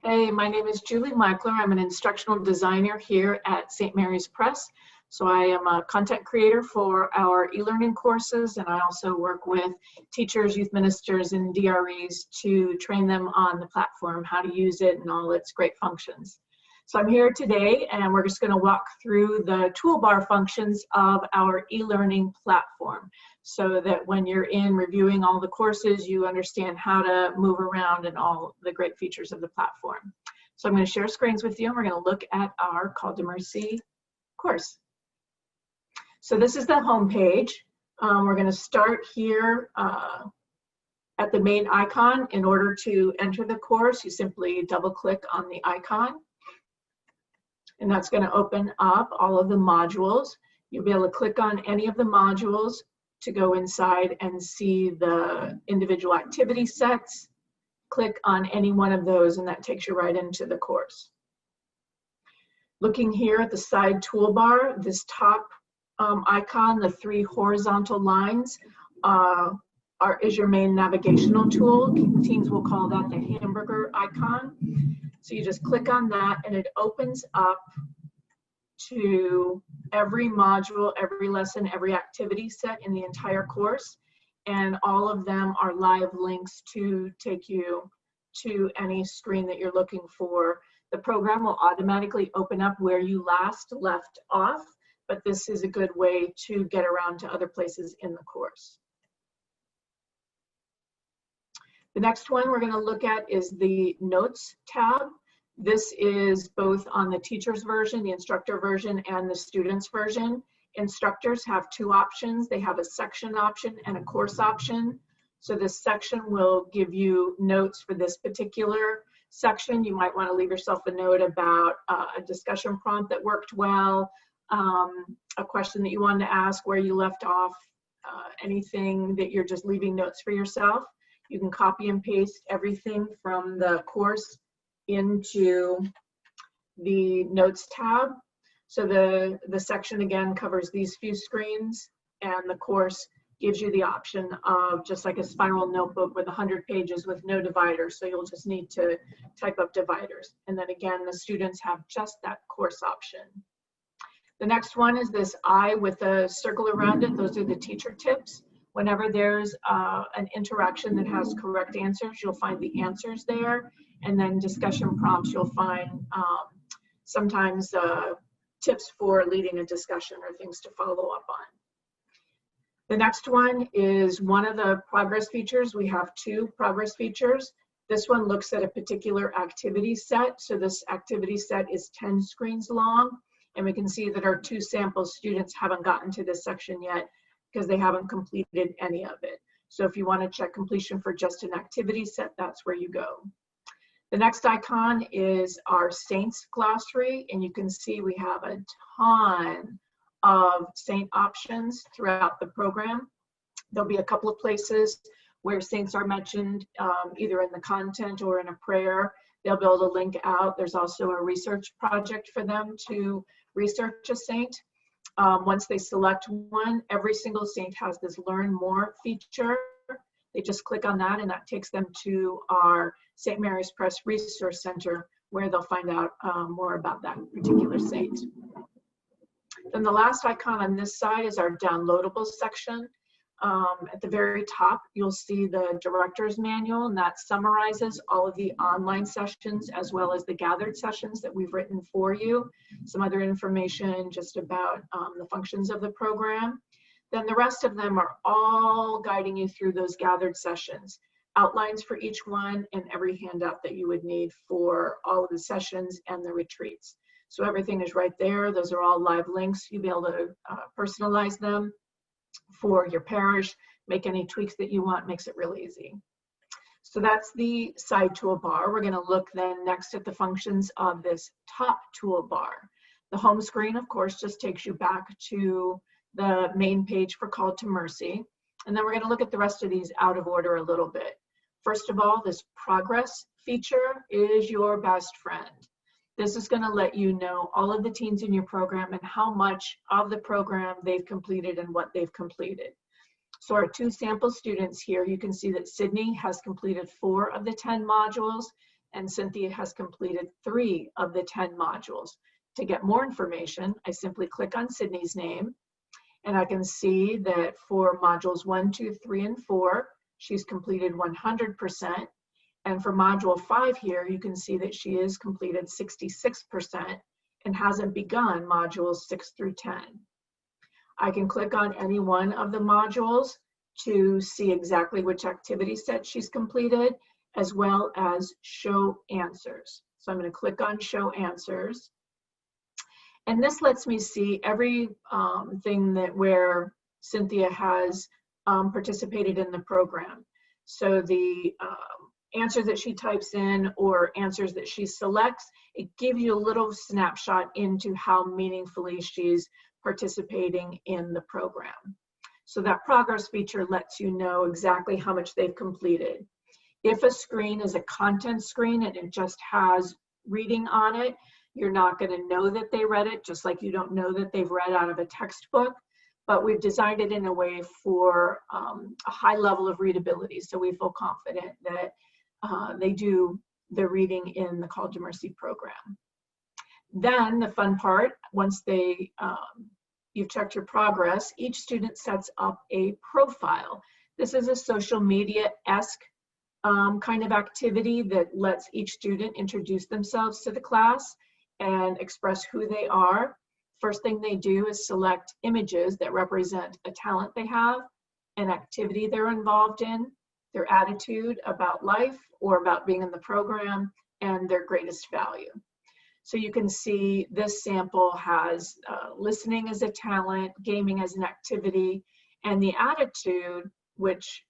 Hey, my name is Julie Meikler. I'm an instructional designer here at St. Mary's Press. So I am a content creator for our e-learning courses, and I also work with teachers, youth ministers, and DREs to train them on the platform, how to use it and all its great functions. So I'm here today, and we're just going to walk through the toolbar functions of our e-learning platform so that when you're in reviewing all the courses, you understand how to move around and all the great features of the platform. So I'm going to share screens with you, and we're going to look at our Call to Mercy course. So this is the home page. We're going to start here at the main icon. In order to enter the course, you simply double click on the icon, and that's going to open up all of the modules. You'll be able to click on any of the modules to go inside and see the individual activity sets. Click on any one of those, and that takes you right into the course. Looking here at the side toolbar, this top icon, the three horizontal lines, is your main navigational tool. Teens will call that the hamburger icon. So you just click on that, and it opens up to every module, every lesson, every activity set in the entire course. And all of them are live links to take you to any screen that you're looking for. The program will automatically open up where you last left off, but this is a good way to get around to other places in the course. The next one we're going to look at is the Notes tab. This is both on the teacher's version, the instructor version, and the student's version. Instructors have two options. They have a section option and a course option. So this section will give you notes for this particular section. You might want to leave yourself a note about a discussion prompt that worked well, a question that you wanted to ask, where you left off, anything that you're just leaving notes for yourself. You can copy and paste everything from the course into the Notes tab. So the section again covers these few screens, and the course gives you the option of just like a spiral notebook with 100 pages with no dividers. So you'll just need to type up dividers. And then again, the students have just that course option. The next one is this eye with a circle around it. Those are the teacher tips. Whenever there's an interaction that has correct answers, you'll find the answers there. And then discussion prompts, you'll find sometimes tips for leading a discussion or things to follow up on. The next one is one of the progress features. We have two progress features. This one looks at a particular activity set. So this activity set is 10 screens long. And we can see that our two sample students haven't gotten to this section yet because they haven't completed any of it. So if you want to check completion for just an activity set, that's where you go. The next icon is our Saints glossary, and you can see we have a ton of Saint options throughout the program. There'll be a couple of places where Saints are mentioned, either in the content or in a prayer. They'll be able to link out. There's also a research project for them to research a saint. Once they select one, every single saint has this Learn More feature. They just click on that, and that takes them to our St. Mary's Press Resource Center, where they'll find out more about that particular saint. Then the last icon on this side is our downloadables section. At the very top, you'll see the director's manual, and that summarizes all of the online sessions as well as the gathered sessions that we've written for you. Some other information just about the functions of the program. Then the rest of them are all guiding you through those gathered sessions, outlines for each one, and every handout that you would need for all of the sessions and the retreats. So everything is right there. Those are all live links. You'll be able to personalize them for your parish, make any tweaks that you want, makes it really easy. So that's the side toolbar. We're going to look then next at the functions of this top toolbar. The home screen, of course, just takes you back to the main page for Call to Mercy. And then we're going to look at the rest of these out of order a little bit. First of all, this progress feature is your best friend. This is going to let you know all of the teens in your program and how much of the program they've completed and what they've completed. So our two sample students here, you can see that Sydney has completed 4 of the 10 modules. and Cynthia has completed 3 of the 10 modules. To get more information, I simply click on Sydney's name, and I can see that for modules 1, 2, 3, and 4, she's completed 100%. And for module 5 here, you can see that she has completed 66% and hasn't begun modules 6 through 10. I can click on any one of the modules to see exactly which activity set she's completed, as well as show answers. So I'm going to click on show answers. And this lets me see every thing that where Cynthia has participated in the program. So the answers that she types in or answers that she selects, it gives you a little snapshot into how meaningfully she's participating in the program. So that progress feature lets you know exactly how much they've completed. If a screen is a content screen and it just has reading on it, you're not going to know that they read it, just like you don't know that they've read out of a textbook. But we've designed it in a way for a high level of readability, so we feel confident that they do the reading in the Call to Mercy program. Then the fun part, once they you've checked your progress, each student sets up a profile. This is a social media-esque kind of activity that lets each student introduce themselves to the class and express who they are. First thing they do is select images that represent a talent they have, an activity they're involved in, their attitude about life or about being in the program, and their greatest value. So you can see this sample has listening as a talent, gaming as an activity, and the attitude, which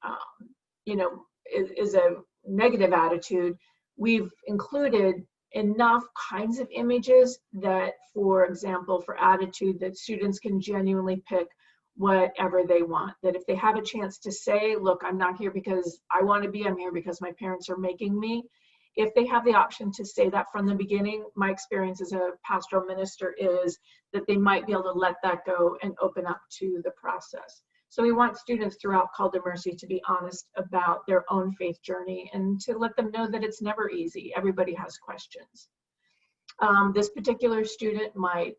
you know, is a negative attitude. We've included enough kinds of images that, for example, for attitude, that students can genuinely pick whatever they want. That if they have a chance to say, look, I'm not here because I want to be, I'm here because my parents are making me. If they have the option to say that from the beginning, my experience as a pastoral minister is that they might be able to let that go and open up to the process. So we want students throughout Call to Mercy to be honest about their own faith journey and to let them know that it's never easy. Everybody has questions. This particular student might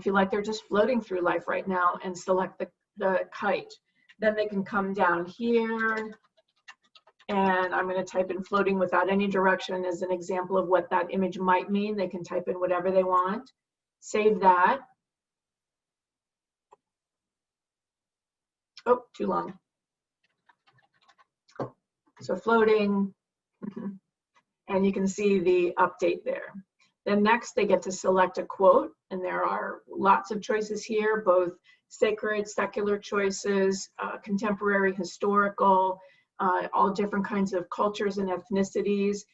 feel like they're just floating through life right now and select the kite. Then they can come down here, and I'm going to type in floating without any direction as an example of what that image might mean. They can type in whatever they want. Save that. Oh, too long. So floating, and you can see the update there. Then next they get to select a quote, and there are lots of choices here, both sacred, secular choices, contemporary, historical, all different kinds of cultures and ethnicities,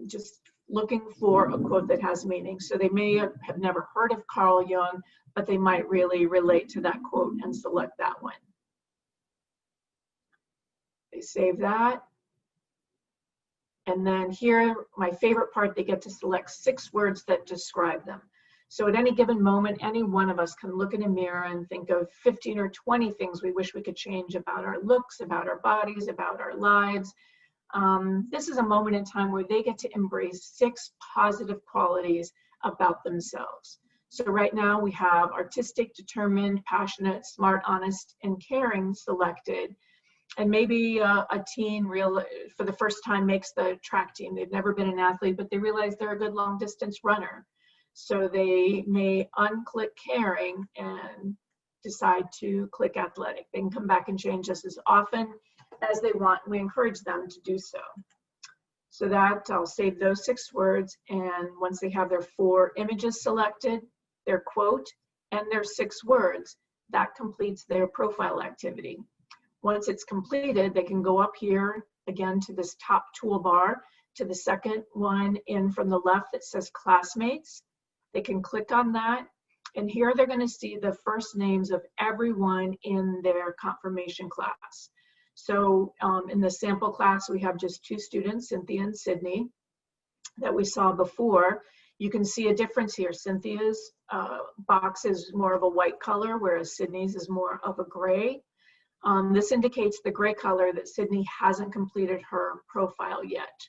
just looking for a quote that has meaning. So they may have never heard of Carl Jung, but they might really relate to that quote and select that one. They save that. And then here, my favorite part, they get to select 6 words that describe them. So at any given moment, any one of us can look in a mirror and think of 15 or 20 things we wish we could change about our looks, about our bodies, about our lives. This is a moment in time where they get to embrace 6 positive qualities about themselves. So right now we have artistic, determined, passionate, smart, honest, and caring selected. And maybe a teen for the first time makes the track team. They've never been an athlete, but they realize they're a good long distance runner. So they may unclick caring and decide to click athletic. They can come back and change just as often as they want. We encourage them to do so. So that I'll save those 6 words. And once they have their 4 images selected, their quote, and their 6 words, that completes their profile activity. Once it's completed, they can go up here again to this top toolbar, to the second one in from the left that says classmates. They can click on that, and here they're going to see the first names of everyone in their confirmation class. So in the sample class, we have just 2 students, Cynthia and Sydney, that we saw before. You can see a difference here. Cynthia's box is more of a white color, whereas Sydney's is more of a gray. This indicates the gray color that Sydney hasn't completed her profile yet.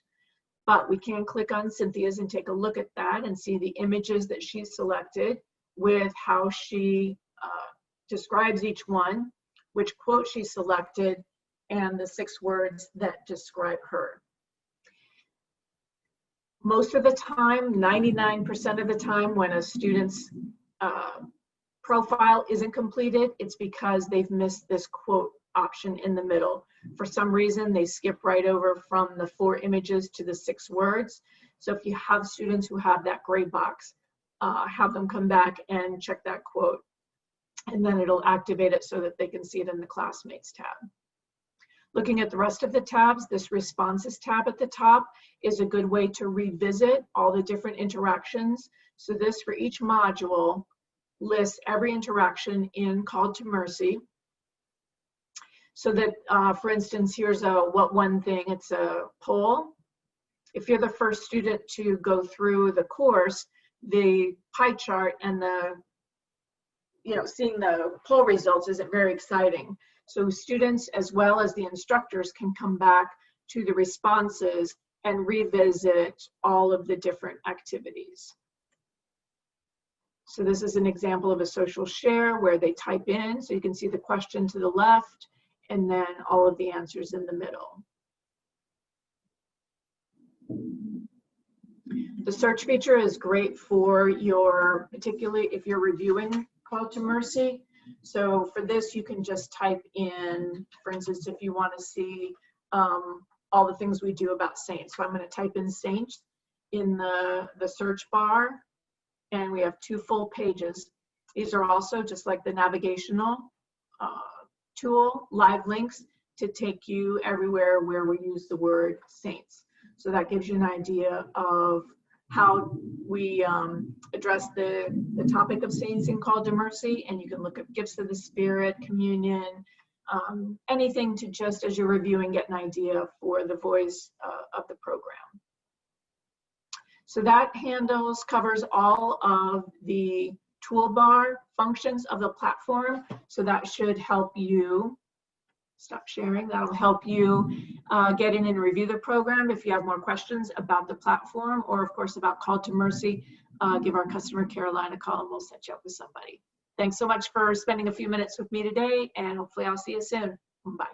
but we can click on Cynthia's and take a look at that and see the images that she's selected with how she describes each one, which quote she selected, and the 6 words that describe her. Most of the time, 99% of the time, when a student's profile isn't completed, it's because they've missed this quote option in the middle. For some reason, they skip right over from the 4 images to the 6 words. So if you have students who have that gray box, have them come back and check that quote, and then it'll activate it so that they can see it in the Classmates tab. Looking at the rest of the tabs, this Responses tab at the top is a good way to revisit all the different interactions. So this, for each module, lists every interaction in Called to Mercy. So that, for instance, here's a what one thing, it's a poll. If you're the first student to go through the course, the pie chart and the, seeing the poll results isn't very exciting. So students, as well as the instructors, can come back to the responses and revisit all of the different activities. So this is an example of a social share where they type in, so you can see the question to the left and then all of the answers in the middle. The search feature is great for your, particularly if you're reviewing Call to Mercy. So for this, you can just type in, for instance, if you want to see all the things we do about saints. So I'm going to type in saints in the search bar, and we have 2 full pages. These are also, just like the navigational tool, live links to take you everywhere where we use the word saints. So that gives you an idea of how we address the topic of saints in Call to Mercy, and you can look at gifts of the Spirit, communion, anything to just, as you're reviewing, get an idea for the voice of the program. So that covers all of the toolbar functions of the platform. So that should help you. Stop sharing. That'll help you get in and review the program. If you have more questions about the platform or, of course, about Call to Mercy, give our customer care line a call and we'll set you up with somebody. Thanks so much for spending a few minutes with me today, and hopefully I'll see you soon. Bye.